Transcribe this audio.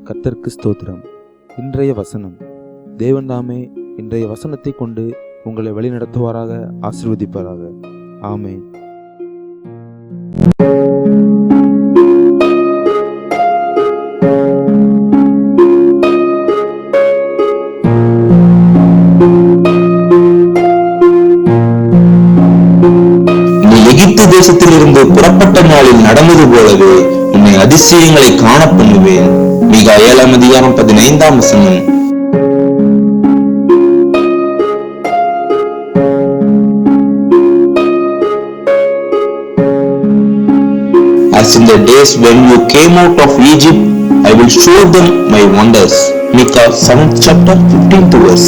கர்த்தருக்கு ஸ்தோத்திரம். இன்றைய வசனம். தேவன் தாமே இன்றைய வசனத்தை கொண்டு உங்களை வழிநடத்துவாராக, ஆசீர்வதிப்பாராக. ஆமென். எகிப்து தேசத்திலிருந்து புறப்பட்ட நாளில் நடந்தது போலவே உன்னை அதிசயங்களை காண பண்ணுவேன். மீகா 7:15. As in the days when you came out of Egypt, I will show them my wonders. Micah 7:15.